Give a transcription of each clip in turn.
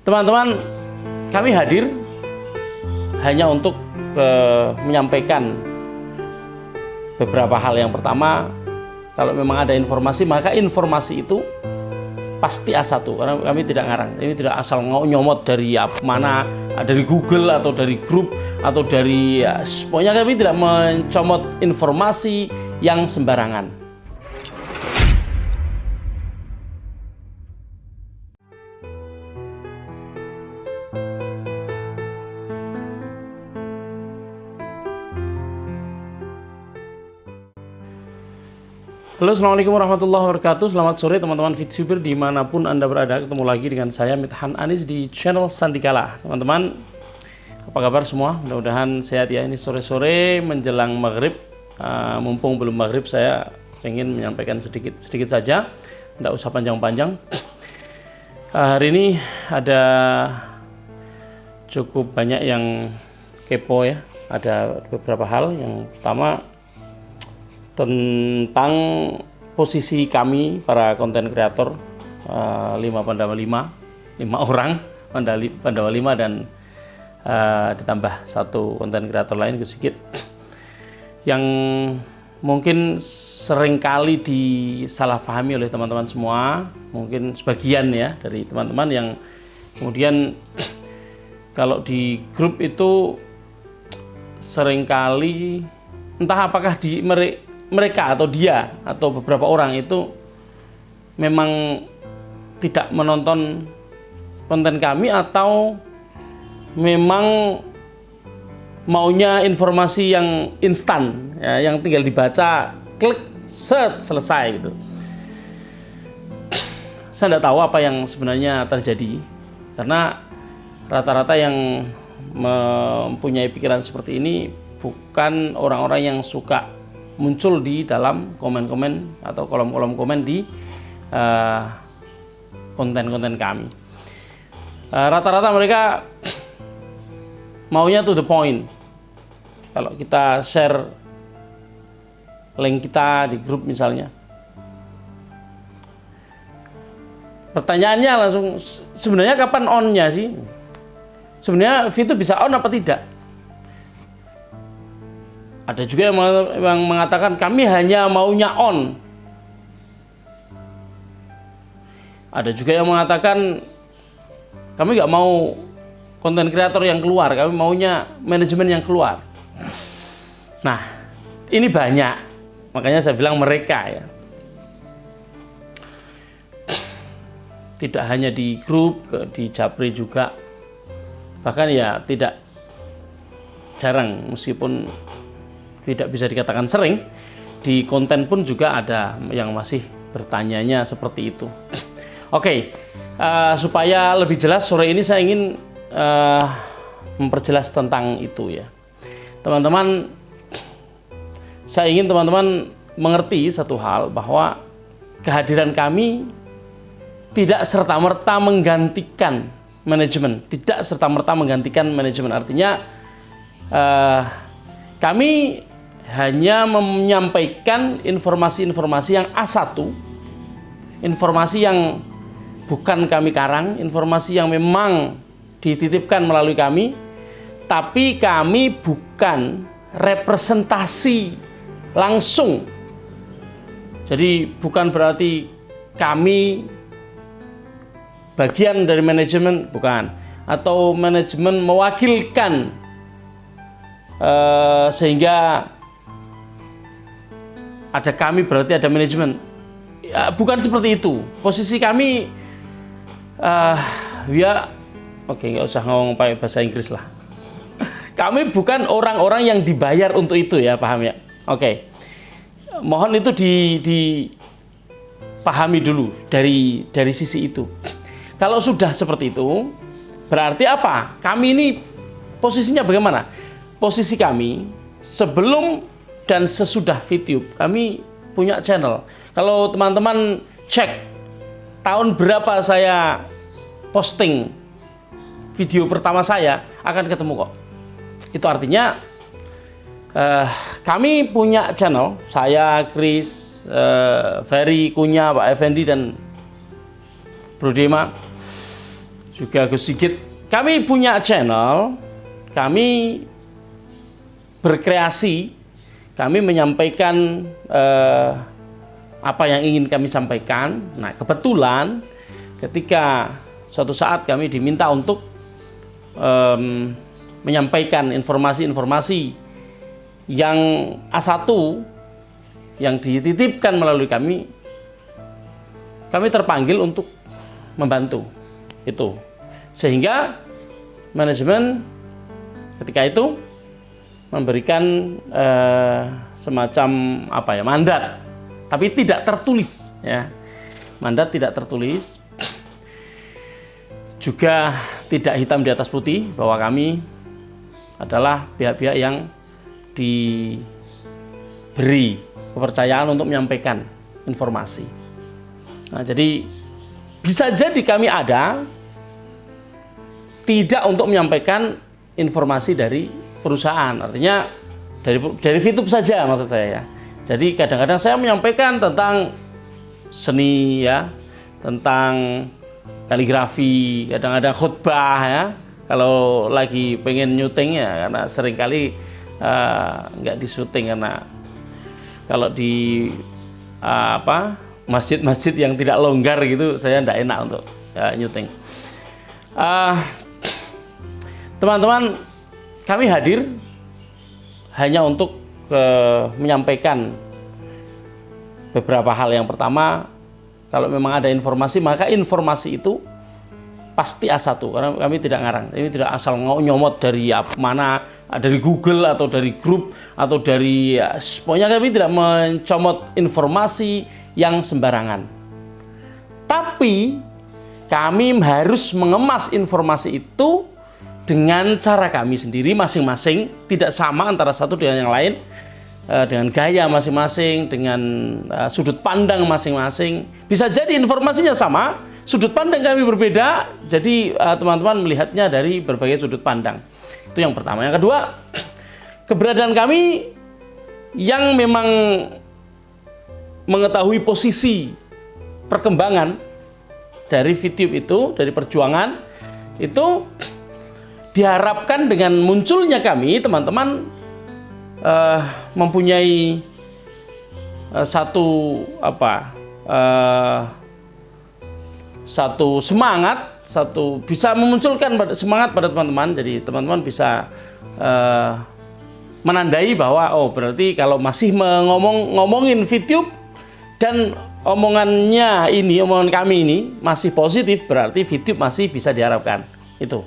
Teman-teman, kami hadir hanya untuk menyampaikan beberapa hal. Yang pertama, kalau memang ada informasi, maka informasi itu pasti A1, karena kami tidak ngarang. Ini tidak asal nyomot dari mana, dari Google atau dari grup atau dari pokoknya kami tidak mencomot informasi yang sembarangan. Halo, assalamualaikum warahmatullahi wabarakatuh. Selamat sore teman-teman VTuber dimanapun Anda berada. Ketemu lagi dengan saya Mithan Anis di channel Sandikala. Teman-teman, apa kabar semua? Mudah-mudahan sehat ya. Ini sore-sore menjelang maghrib. Mumpung belum maghrib, saya ingin menyampaikan sedikit saja, tidak usah panjang-panjang. Hari ini ada cukup banyak yang kepo ya. Ada beberapa hal. Yang pertama tentang posisi kami para konten kreator 5 Pandawa 5 orang Pandawa 5 dan ditambah satu konten kreator lain sedikit yang mungkin seringkali disalahpahami oleh teman-teman semua, mungkin sebagian ya dari teman-teman yang kemudian kalau di grup itu seringkali entah apakah mereka atau dia atau beberapa orang itu memang tidak menonton konten kami atau memang maunya informasi yang instan ya, yang tinggal dibaca, klik, set, selesai gitu. Saya tidak tahu apa yang sebenarnya terjadi, karena rata-rata yang mempunyai pikiran seperti ini bukan orang-orang yang suka muncul di dalam komen-komen atau kolom-kolom komen di konten-konten kami. Rata-rata mereka maunya to the point. Kalau kita share link kita di grup misalnya, pertanyaannya langsung, sebenarnya kapan on-nya sih? Sebenarnya VTube bisa on apa tidak? Ada juga yang mengatakan kami hanya maunya on. Ada juga yang mengatakan kami nggak mau konten kreator yang keluar, kami maunya manajemen yang keluar. Nah, ini banyak, makanya saya bilang mereka ya. Tidak hanya di grup, di Japri juga. Bahkan ya tidak jarang, meskipun tidak bisa dikatakan sering, di konten pun juga ada yang masih bertanyanya seperti itu. Oke, supaya lebih jelas sore ini saya ingin memperjelas tentang itu ya. Teman-teman, saya ingin teman-teman mengerti satu hal, bahwa kehadiran kami tidak serta-merta menggantikan manajemen. Tidak serta-merta menggantikan manajemen. Artinya kami hanya menyampaikan informasi-informasi yang A1, informasi yang bukan kami karang, informasi yang memang dititipkan melalui kami, tapi kami bukan representasi langsung. Jadi bukan berarti kami bagian dari manajemen, bukan, atau manajemen mewakilkan sehingga ada kami berarti ada manajemen ya, bukan seperti itu. Posisi kami oke, nggak usah ngomong pakai bahasa Inggris lah. Kami bukan orang-orang yang dibayar untuk itu ya, paham ya? Oke, mohon itu dipahami dulu dari sisi itu. Kalau sudah seperti itu, berarti apa? Kami ini posisinya bagaimana? Posisi kami sebelum dan sesudah VTube, kami punya channel. Kalau teman-teman cek tahun berapa saya posting video pertama, saya akan ketemu kok. Itu artinya kami punya channel, saya, Chris, Ferry, Kunya, Pak Effendi, dan Bro Dema. juga Gus Sigit. Kami punya channel, kami berkreasi, kami menyampaikan apa yang ingin kami sampaikan. Nah, kebetulan ketika suatu saat kami diminta untuk menyampaikan informasi-informasi yang A1 yang dititipkan melalui kami terpanggil untuk membantu itu, sehingga manajemen ketika itu memberikan semacam mandat, tapi tidak tertulis ya. Mandat tidak tertulis, juga tidak hitam di atas putih bahwa kami adalah pihak-pihak yang diberi kepercayaan untuk menyampaikan informasi. Nah, jadi bisa jadi kami ada tidak untuk menyampaikan informasi dari perusahaan, artinya dari VTube saja maksud saya ya. Jadi kadang-kadang saya menyampaikan tentang seni ya, tentang kaligrafi, kadang-kadang khutbah ya. Kalau lagi pengen nyuting ya, karena seringkali nggak disuting karena kalau di masjid-masjid yang tidak longgar gitu saya nggak enak untuk nyuting. Teman-teman, kami hadir hanya untuk menyampaikan beberapa hal. Yang pertama, kalau memang ada informasi, maka informasi itu pasti A1, karena kami tidak ngarang. Ini tidak asal nyomot dari mana, dari Google atau dari grup atau dari pokoknya kami tidak mencomot informasi yang sembarangan. Tapi kami harus mengemas informasi itu dengan cara kami sendiri masing-masing, tidak sama antara satu dengan yang lain, dengan gaya masing-masing, dengan sudut pandang masing-masing. Bisa jadi informasinya sama, sudut pandang kami berbeda, jadi teman-teman melihatnya dari berbagai sudut pandang. Itu yang pertama. Yang kedua, keberadaan kami yang memang mengetahui posisi perkembangan dari VTube itu, dari perjuangan itu, diharapkan dengan munculnya kami, teman-teman mempunyai satu semangat, bisa memunculkan semangat pada teman-teman. Jadi teman-teman bisa menandai bahwa berarti kalau masih ngomongin VTube dan omongan kami ini masih positif, berarti VTube masih bisa diharapkan. Itu.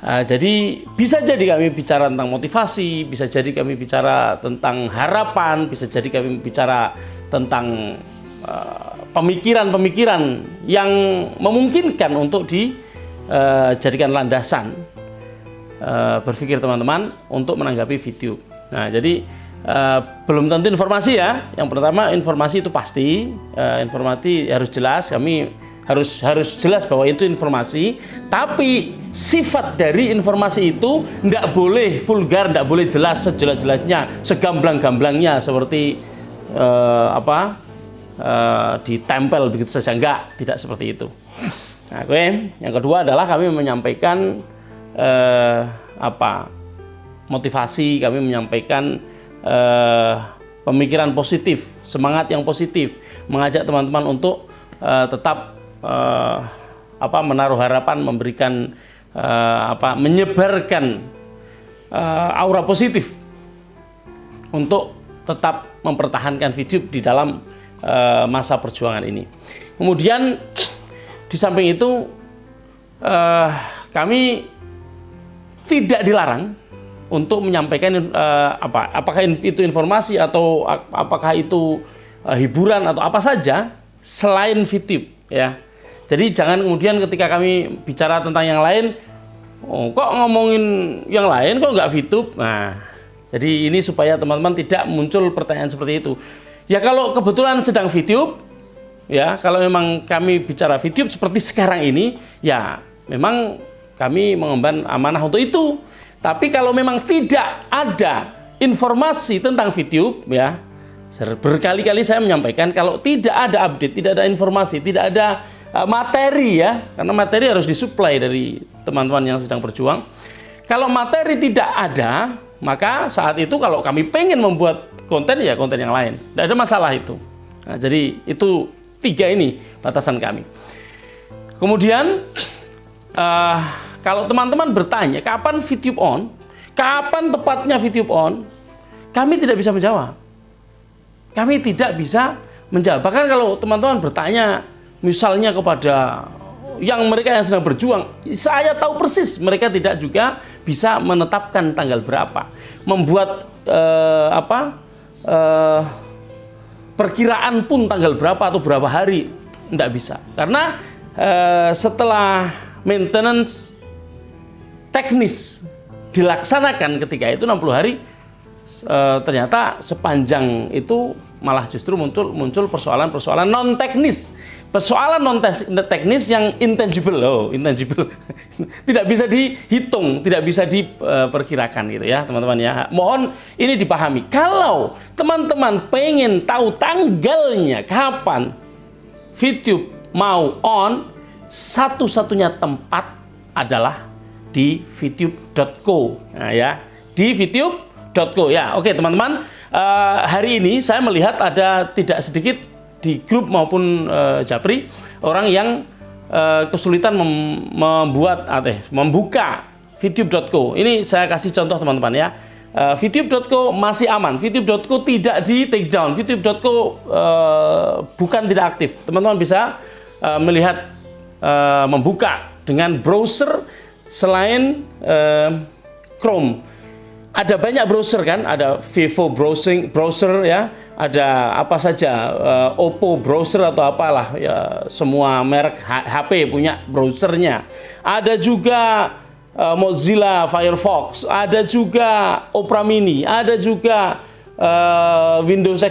Jadi bisa jadi kami bicara tentang motivasi, bisa jadi kami bicara tentang harapan, bisa jadi kami bicara tentang pemikiran-pemikiran yang memungkinkan untuk dijadikan landasan berpikir teman-teman untuk menanggapi video. Nah, jadi belum tentu informasi ya. Yang pertama, informasi itu pasti, informasi harus jelas, kami harus jelas bahwa itu informasi, tapi sifat dari informasi itu tidak boleh vulgar, tidak boleh jelas sejelas-jelasnya, segamblang-gamblangnya seperti ditempel begitu saja. Tidak seperti itu. Nah, yang kedua adalah kami menyampaikan motivasi, kami menyampaikan pemikiran positif, semangat yang positif, mengajak teman-teman untuk tetap menaruh harapan, memberikan menyebarkan aura positif untuk tetap mempertahankan VTube di dalam masa perjuangan ini. Kemudian di samping itu kami tidak dilarang untuk menyampaikan apakah itu informasi atau apakah itu hiburan atau apa saja selain VTube ya. Jadi jangan kemudian ketika kami bicara tentang yang lain, kok ngomongin yang lain kok nggak VTube. Nah, jadi ini supaya teman-teman tidak muncul pertanyaan seperti itu. Ya kalau kebetulan sedang VTube, ya kalau memang kami bicara VTube seperti sekarang ini, ya memang kami mengemban amanah untuk itu. Tapi kalau memang tidak ada informasi tentang VTube, ya berkali-kali saya menyampaikan kalau tidak ada update, tidak ada informasi, tidak ada materi ya, karena materi harus disuplai dari teman-teman yang sedang berjuang. Kalau materi tidak ada, maka saat itu kalau kami pengen membuat konten, ya konten yang lain, tidak ada masalah itu. Nah, jadi itu 3 ini batasan kami. Kemudian kalau teman-teman bertanya kapan VTube on, kapan tepatnya VTube on, kami tidak bisa menjawab. Kami tidak bisa menjawab. Bahkan kalau teman-teman bertanya misalnya kepada mereka yang sedang berjuang, saya tahu persis mereka tidak juga bisa menetapkan tanggal berapa, membuat perkiraan pun tanggal berapa atau berapa hari, tidak bisa. Karena setelah maintenance teknis dilaksanakan ketika itu 60 hari, ternyata sepanjang itu malah justru muncul persoalan-persoalan non teknis, persoalan non teknis yang intangible, intangible tidak bisa dihitung, tidak bisa diperkirakan gitu ya teman-teman ya. Mohon ini dipahami. Kalau teman-teman pengen tahu tanggalnya kapan VTube mau on, satu-satunya tempat adalah di vtube.co. Nah ya, di vtube.co ya. Oke teman-teman, hari ini saya melihat ada tidak sedikit di grup maupun Japri orang yang kesulitan membuka vtube.co. Ini saya kasih contoh teman-teman ya. vtube.co masih aman, vtube.co tidak di take down, vtube.co bukan tidak aktif. Teman-teman bisa melihat membuka dengan browser selain Chrome. Ada banyak browser kan, ada Vivo browser ya, ada apa saja, Oppo browser atau apalah ya, semua merek HP punya browsernya. Ada juga Mozilla Firefox, ada juga Opera Mini, ada juga Windows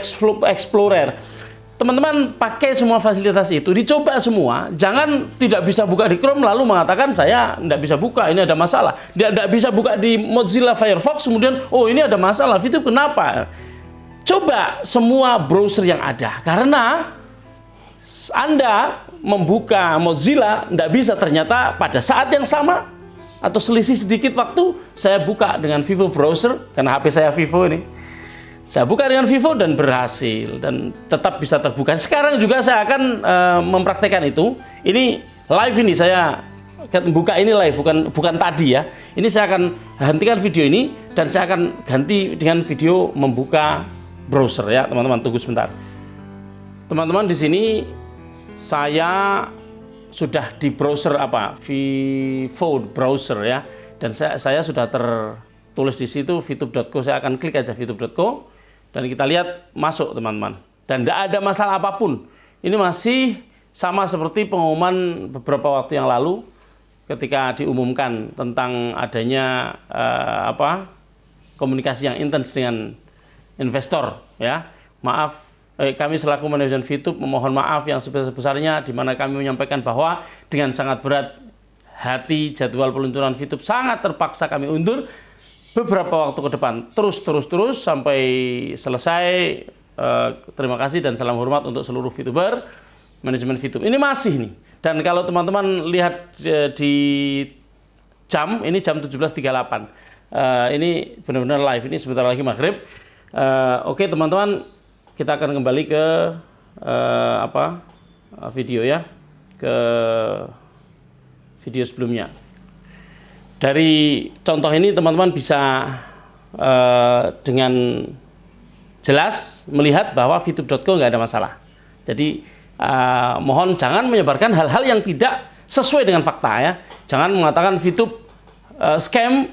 Explorer. Teman-teman pakai semua fasilitas itu, dicoba semua. Jangan tidak bisa buka di Chrome lalu mengatakan saya tidak bisa buka, ini ada masalah. Tidak bisa buka di Mozilla Firefox, kemudian oh ini ada masalah, itu kenapa? Coba semua browser yang ada, karena Anda membuka Mozilla tidak bisa, ternyata pada saat yang sama atau selisih sedikit waktu saya buka dengan Vivo browser, karena HP saya Vivo ini. Saya buka dengan Vivo dan berhasil dan tetap bisa terbuka. Sekarang juga saya akan mempraktekkan itu. Ini live, ini saya buka ini live, bukan tadi ya. Ini saya akan hentikan video ini dan saya akan ganti dengan video membuka browser ya, teman-teman. Tunggu sebentar. Teman-teman, di sini saya sudah di browser Vivo browser ya, dan saya sudah tertulis di situ vtube.co. Saya akan klik aja vtube.co. Dan kita lihat masuk teman-teman. Dan tidak ada masalah apapun. Ini masih sama seperti pengumuman beberapa waktu yang lalu ketika diumumkan tentang adanya komunikasi yang intens dengan investor ya. Maaf, kami selaku manajemen VTube memohon maaf yang sebesar-besarnya, di mana kami menyampaikan bahwa dengan sangat berat hati jadwal peluncuran VTube sangat terpaksa kami undur beberapa waktu ke depan, terus sampai selesai. Terima kasih dan salam hormat untuk seluruh VTuber, manajemen VTube. Ini masih nih. Dan kalau teman-teman lihat di jam, ini jam 17.38. Ini benar-benar live. Ini sebentar lagi maghrib. Oke teman-teman, kita akan kembali ke video ya, ke video sebelumnya. Dari contoh ini teman-teman bisa dengan jelas melihat bahwa vtube.co nggak ada masalah. Jadi mohon jangan menyebarkan hal-hal yang tidak sesuai dengan fakta ya. Jangan mengatakan VTube scam,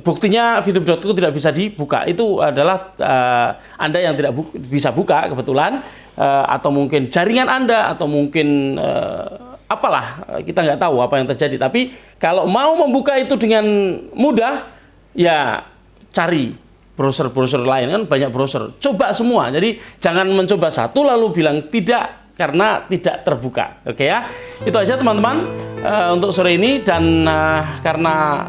buktinya vtube.co tidak bisa dibuka. Itu adalah Anda yang tidak bisa buka kebetulan, atau mungkin jaringan Anda, atau mungkin apalah, kita nggak tahu apa yang terjadi. Tapi kalau mau membuka itu dengan mudah, ya cari browser-browser lain, kan banyak browser. Coba semua. Jadi jangan mencoba satu lalu bilang tidak karena tidak terbuka. Oke ya. Itu aja teman-teman untuk sore ini. Dan karena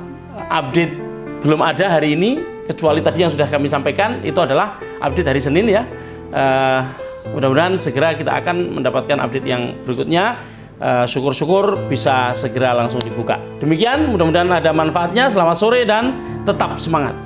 update belum ada hari ini, kecuali tadi yang sudah kami sampaikan, itu adalah update hari Senin ya. Mudah-mudahan segera kita akan mendapatkan update yang berikutnya. syukur-syukur bisa segera langsung dibuka. Demikian, mudah-mudahan ada manfaatnya. Selamat sore dan tetap semangat.